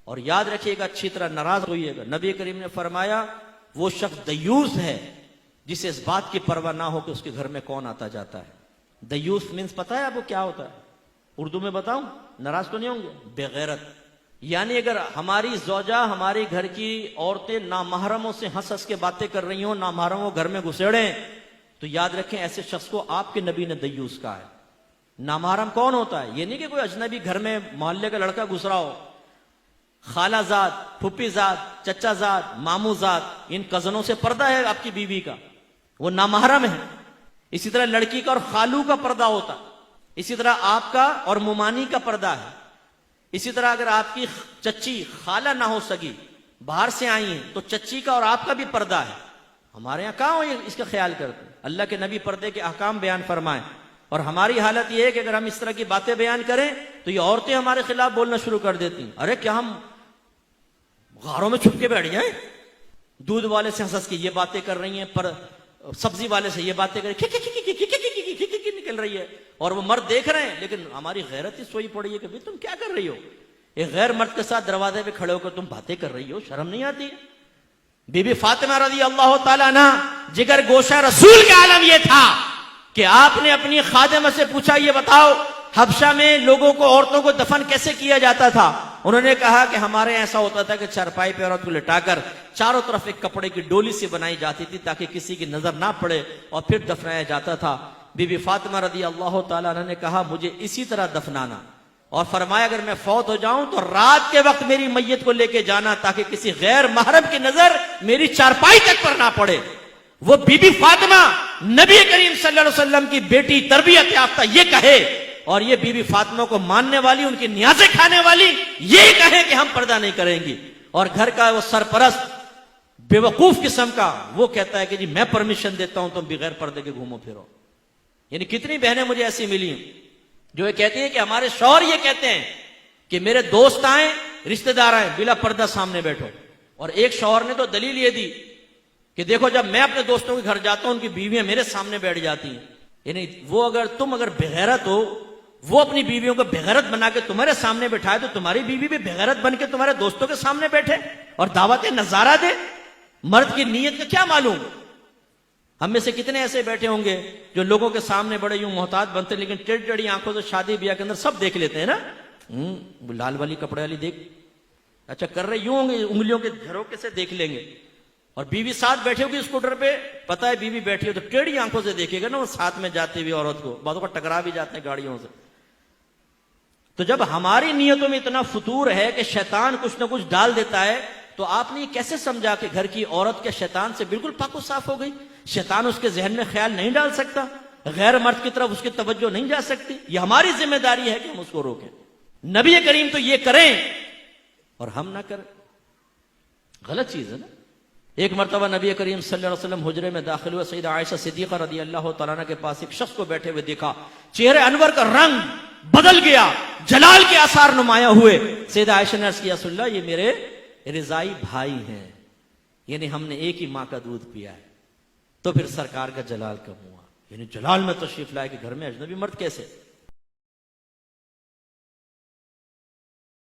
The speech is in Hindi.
और याद रखिएगा, अच्छी तरह नाराज होइएगा। नबी करीम ने फरमाया वो शख्स दयूस है जिसे इस बात की परवाह ना हो कि उसके घर में कौन आता जाता है। दयूस मीन्स पता है आपको क्या होता है? उर्दू में बताऊं, नाराज तो नहीं होंगे? बेगैरत। यानी अगर हमारी ज़ौजा, हमारी घर की औरतें नामहरमों से हंस हंस के बातें कर रही हो, नामहरमों घर में घुसेड़े, तो याद रखें ऐसे शख्स को आपके नबी ने दयूस कहा है। नामहरम कौन होता है? ये नहीं कि कोई अजनबी घर में मोहल्ले का लड़का घुस रहा हो, खालाजाद, फुप्पीजाद, चचाजाद, मामूजाद, इन कजनों से पर्दा है आपकी बीवी का, वो नामहरम है। इसी तरह लड़की का और खालू का पर्दा होता, इसी तरह आपका और मुमानी का पर्दा है। इसी तरह अगर आपकी चच्ची खाला ना हो सकी, बाहर से आई है, तो चच्ची का और आपका भी पर्दा है। हमारे यहां कहां हो इसका ख्याल करते? अल्लाह के नबी पर्दे के अहकाम बयान फरमाए, और हमारी हालत यह है कि अगर हम इस तरह की बातें बयान करें तो ये औरतें हमारे खिलाफ बोलना शुरू कर देती हैं। अरे क्या हम गारों में छुप के बैठ जाए? दूध वाले से हंस के ये बातें कर रही हैं, पर सब्जी वाले से ये बातें कर निकल रही है, और वो मर्द देख रहे हैं, लेकिन हमारी गैरत ही सोई पड़ी है कि भाई तुम क्या कर रही हो? एक गैर मर्द के साथ दरवाजे पे खड़े होकर तुम बातें कर रही हो, शर्म नहीं आती? बीबी फातिमा रज़ी अल्लाह ताला अन्हा, जिगर गोशा रसूल का आलम यह था कि आपने अपनी खादिमा से पूछा, ये बताओ हबशा में लोगों को, औरतों को दफन कैसे किया जाता था? उन्होंने कहा कि हमारे ऐसा होता था कि चारपाई पे औरत को लिटाकर चारों तरफ एक कपड़े की डोली सी बनाई जाती थी ताकि किसी की नजर ना पड़े, और फिर दफनाया जाता था। बीबी फातिमा रज़ी अल्लाह ताला अन्हा ने कहा मुझे इसी तरह दफनाना, और फरमाया अगर मैं फौत हो जाऊं तो रात के वक्त मेरी मैयत को लेके जाना ताकि किसी गैर महरम की नजर मेरी चारपाई तक पर ना पड़े। वो बीबी फातिमा नबी करीम सल्लल्लाहु अलैहि वसल्लम की बेटी, तरबियत याफ्ता, ये कहे, और ये बीबी फातिमा को मानने वाली, उनकी न्याज़ें खाने वाली, ये कहे कि हम पर्दा नहीं करेंगी, और घर का वो सरपरस्त बेवकूफ किस्म का वो कहता है कि जी मैं परमिशन देता हूं तुम बगैर पर्दे के घूमो फिरो। यानी कितनी बहनें मुझे ऐसी मिली जो ये कहती है कि हमारे शौहर ये कहते हैं कि मेरे दोस्त आए, रिश्तेदार आए, बिला पर्दा सामने बैठो। और एक शौहर ने तो दलील ये दी कि देखो जब मैं अपने दोस्तों के घर जाता हूं उनकी बीवियां मेरे सामने बैठ जाती हैं। यानी वो तुम अगर बेगैरत हो, वो अपनी बीवियों को बेगैरत बना के तुम्हारे सामने बैठाए, तो तुम्हारी बीवी भी बेगैरत बन के तुम्हारे दोस्तों के सामने बैठे और दावत नजारा दे। मर्द की नीयत का क्या मालूम? हम में से कितने ऐसे बैठे होंगे जो लोगों के सामने बड़े यूं मोहताज बनते, लेकिन टेढ़ी टेढ़ी आंखों से शादी ब्याह के अंदर सब देख लेते हैं ना। लाल वाली कपड़े वाली देख, अच्छा कर रहे यूं होंगे, उंगलियों के झरोके से देख लेंगे। और बीवी साथ बैठी होगी स्कूटर पे, पता है बीवी बैठी हो तो टेढ़ी आंखों से देखेगा ना वो साथ में जाती हुई औरत को, बातों का टकरा भी जाते हैं गाड़ियों से। तो जब हमारी नीयतों में इतना फतूर है कि शैतान कुछ ना कुछ डाल देता है, तो आपने ये कैसे समझा कि घर की औरत के शैतान से बिल्कुल पाको साफ हो गई? शैतान उसके जहन में ख्याल नहीं डाल सकता, गैर मर्द की तरफ उसकी तवज्जो नहीं जा सकती। ये हमारी जिम्मेदारी है कि हम उसको रोकें। नबी करीम तो ये करें और हम ना करें, गलत चीज है ना। एक मरतबा नबी करीम सल्लल्लाहु अलैहि वसल्लम हुजरे में दाखिल हुए, सईदा आयशा सिद्दीका रज़ी अल्लाह तआला अन्हा के पास एक शख्स को बैठे हुए देखा, चेहरे अनवर का रंग बदल गया, जलाल के आसार नुमाया हुए। सईदा आयशा ने अर्ज़ किया, रसूलल्लाह ये मेरे रिजाई भाई हैं, यानी हमने एक ही माँ का दूध पिया है। तो फिर सरकार का जलाल कम हुआ, यानी जलाल में तशरीफ लाए कि घर में अजनबी मर्द कैसे?